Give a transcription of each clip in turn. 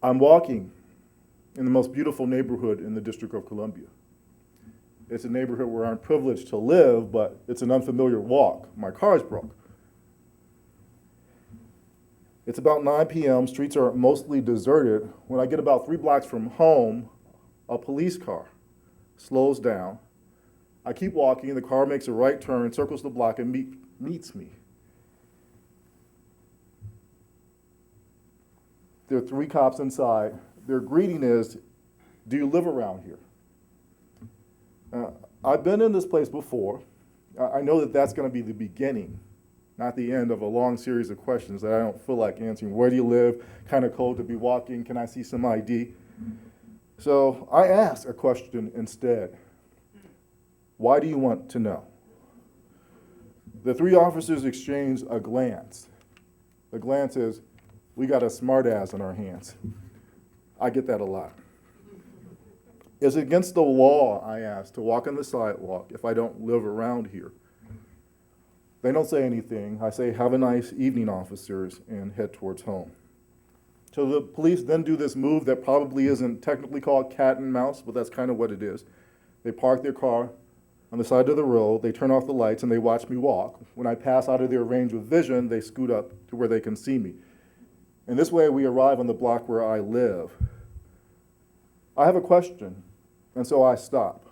I'm walking in the most beautiful neighborhood in the District of Columbia. It's a neighborhood where I'm privileged to live, but it's an unfamiliar walk. My car is broke. It's about 9 p.m., streets are mostly deserted. When I get about 3 blocks from home, a police car slows down. I keep walking, the car makes a right turn, circles the block, and meets me. There are 3 cops inside. Their greeting is, "Do you live around here?" I've been in this place before. I know that that's going to be the beginning, not the end of a long series of questions that I don't feel like answering. Where do you live? Kind of cold to be walking. Can I see some ID? So I ask a question instead. Why do you want to know? The 3 officers exchange a glance. The glance is, we got a smart ass on our hands. I get that a lot. Is it against the law, I ask, to walk on the sidewalk if I don't live around here? They don't say anything. I say, have a nice evening, officers, and head towards home. So the police then do this move that probably isn't technically called cat and mouse, but that's kind of what it is. They park their car on the side of the road, they turn off the lights, and they watch me walk. When I pass out of their range of vision, they scoot up to where they can see me. And this way we arrive on the block where I live. I have a question, and so I stop.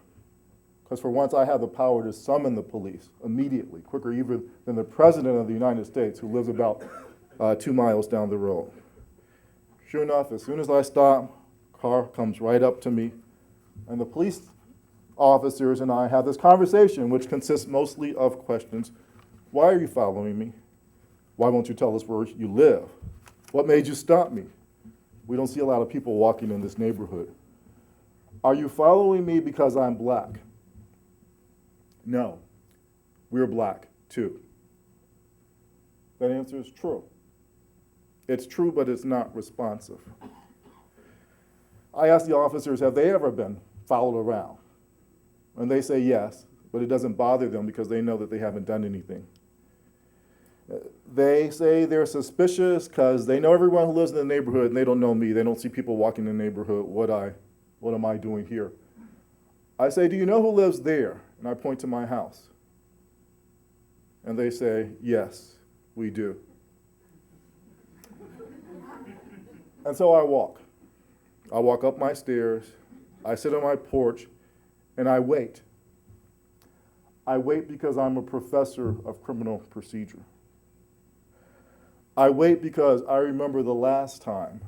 Because for once I have the power to summon the police immediately, quicker even than the President of the United States, who lives about 2 miles down the road. Sure enough, as soon as I stop, car comes right up to me, and the police officers and I have this conversation, which consists mostly of questions. Why are you following me? Why won't you tell us where you live? What made you stop me? We don't see a lot of people walking in this neighborhood. Are you following me because I'm black? No, we're black too. That answer is true. It's true, but it's not responsive. I ask the officers, have they ever been followed around? And they say yes, but it doesn't bother them because they know that they haven't done anything. They say they're suspicious because they know everyone who lives in the neighborhood and they don't know me. They don't see people walking in the neighborhood. What am I doing here? I say, do you know who lives there? And I point to my house. And they say, yes, we do. And so I walk. I walk up my stairs. I sit on my porch. And I wait. I wait because I'm a professor of criminal procedure. I wait because I remember the last time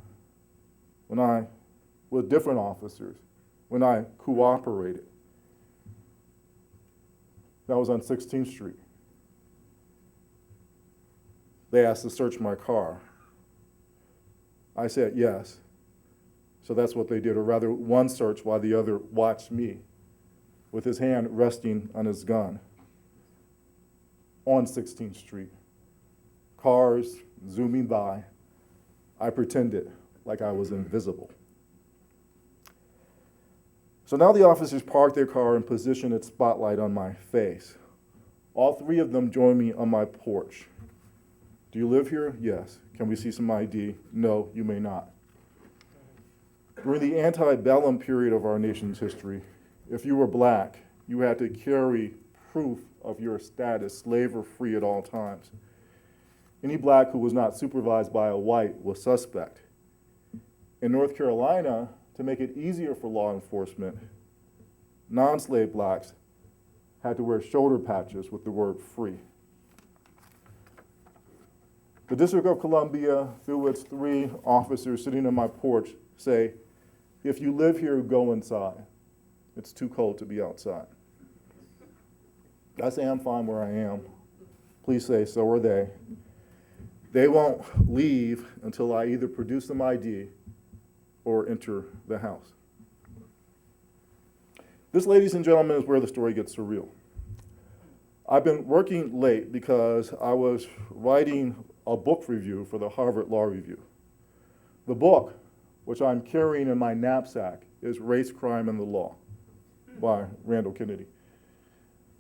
with different officers, when I cooperated. That was on 16th Street. They asked to search my car. I said yes. So that's what they did, or rather one search while the other watched me, with his hand resting on his gun on 16th Street. Cars zooming by. I pretended like I was invisible. So now the officers park their car and position its spotlight on my face. All 3 of them join me on my porch. Do you live here? Yes. Can we see some ID? No, you may not. During the antebellum period of our nation's history, if you were black, you had to carry proof of your status, slave or free at all times. Any black who was not supervised by a white was suspect. In North Carolina, to make it easier for law enforcement, non-slave blacks had to wear shoulder patches with the word free. The District of Columbia, through its 3 officers sitting on my porch, say, if you live here, go inside. It's too cold to be outside. I say I'm fine where I am. Please say so are they. They won't leave until I either produce some ID or enter the house. This, ladies and gentlemen, is where the story gets surreal. I've been working late because I was writing a book review for the Harvard Law Review. The book, which I'm carrying in my knapsack, is Race, Crime, and the Law by Randall Kennedy.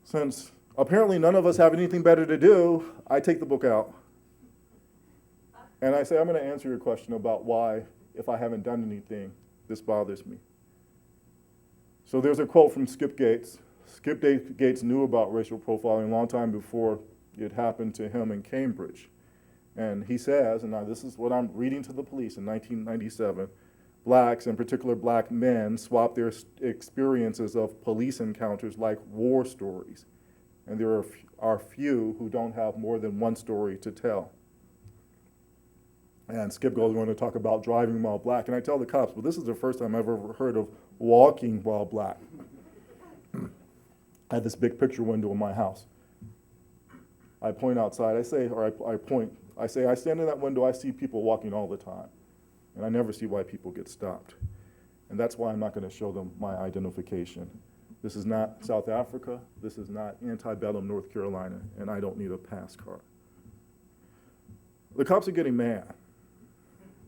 Since apparently none of us have anything better to do, I take the book out and I say, I'm going to answer your question about why if I haven't done anything, this bothers me. So there's a quote from Skip Gates. Skip Gates knew about racial profiling a long time before it happened to him in Cambridge. And he says, and now this is what I'm reading to the police in 1997, blacks, in particular black men, swap their experiences of police encounters like war stories. And there are few who don't have more than one story to tell. And Skip goes on to talk about driving while black. And I tell the cops, well, this is the first time I've ever heard of walking while black. I had this big picture window in my house. I point outside, I say, I stand in that window, I see people walking all the time. And I never see why people get stopped. And that's why I'm not going to show them my identification. This is not South Africa, this is not antebellum North Carolina, and I don't need a pass card. The cops are getting mad.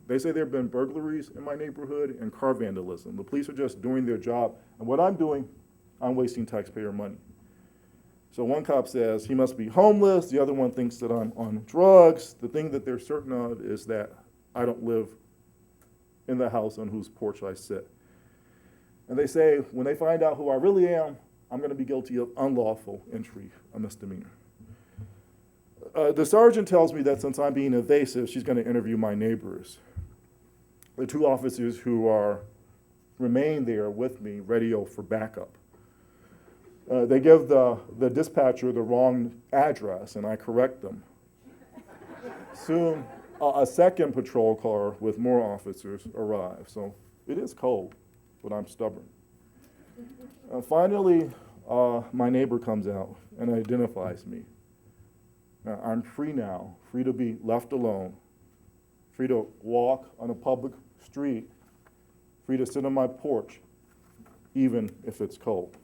They say there have been burglaries in my neighborhood and car vandalism. The police are just doing their job, and what I'm doing, I'm wasting taxpayer money. So one cop says he must be homeless, the other one thinks that I'm on drugs. The thing that they're certain of is that I don't live in the house on whose porch I sit. And they say when they find out who I really am, I'm going to be guilty of unlawful entry, a misdemeanor. The sergeant tells me that since I'm being evasive, she's going to interview my neighbors. The two officers who remain there with me, ready for backup. They give the dispatcher the wrong address, and I correct them. Soon, a second patrol car with more officers arrives. So it is cold, but I'm stubborn. Finally, my neighbor comes out and identifies me. Now, I'm free now, free to be left alone, free to walk on a public street, free to sit on my porch, even if it's cold.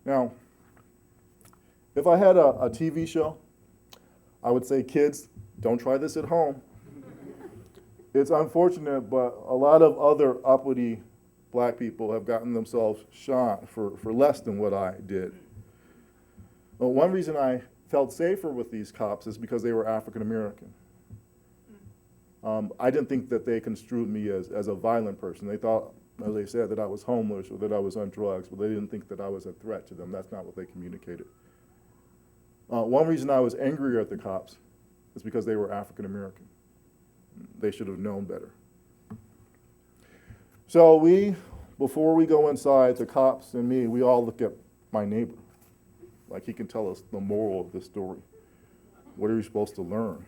Now, if I had a TV show, I would say, kids, don't try this at home. It's unfortunate, but a lot of other uppity black people have gotten themselves shot for less than what I did. Well, one reason I felt safer with these cops is because they were African American. I didn't think that they construed me as a violent person. They thought, as they said, that I was homeless or that I was on drugs, but they didn't think that I was a threat to them. That's not what they communicated. One reason I was angrier at the cops is because they were African American. They should have known better. So before we go inside, the cops and me, we all look at my neighbor. Like he can tell us the moral of this story. What are we supposed to learn?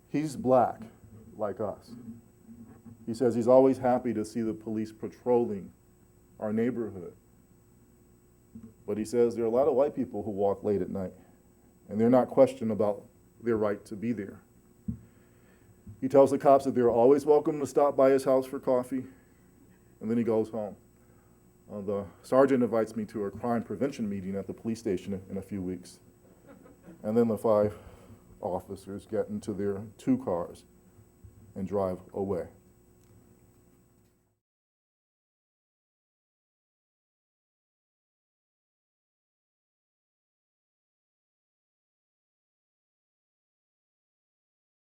He's black, like us. He says he's always happy to see the police patrolling our neighborhood. But he says there are a lot of white people who walk late at night, and they're not questioned about their right to be there. He tells the cops that they're always welcome to stop by his house for coffee, and then he goes home. The sergeant invites me to a crime prevention meeting at the police station in a few weeks. And then the 5 officers get into their 2 cars and drive away.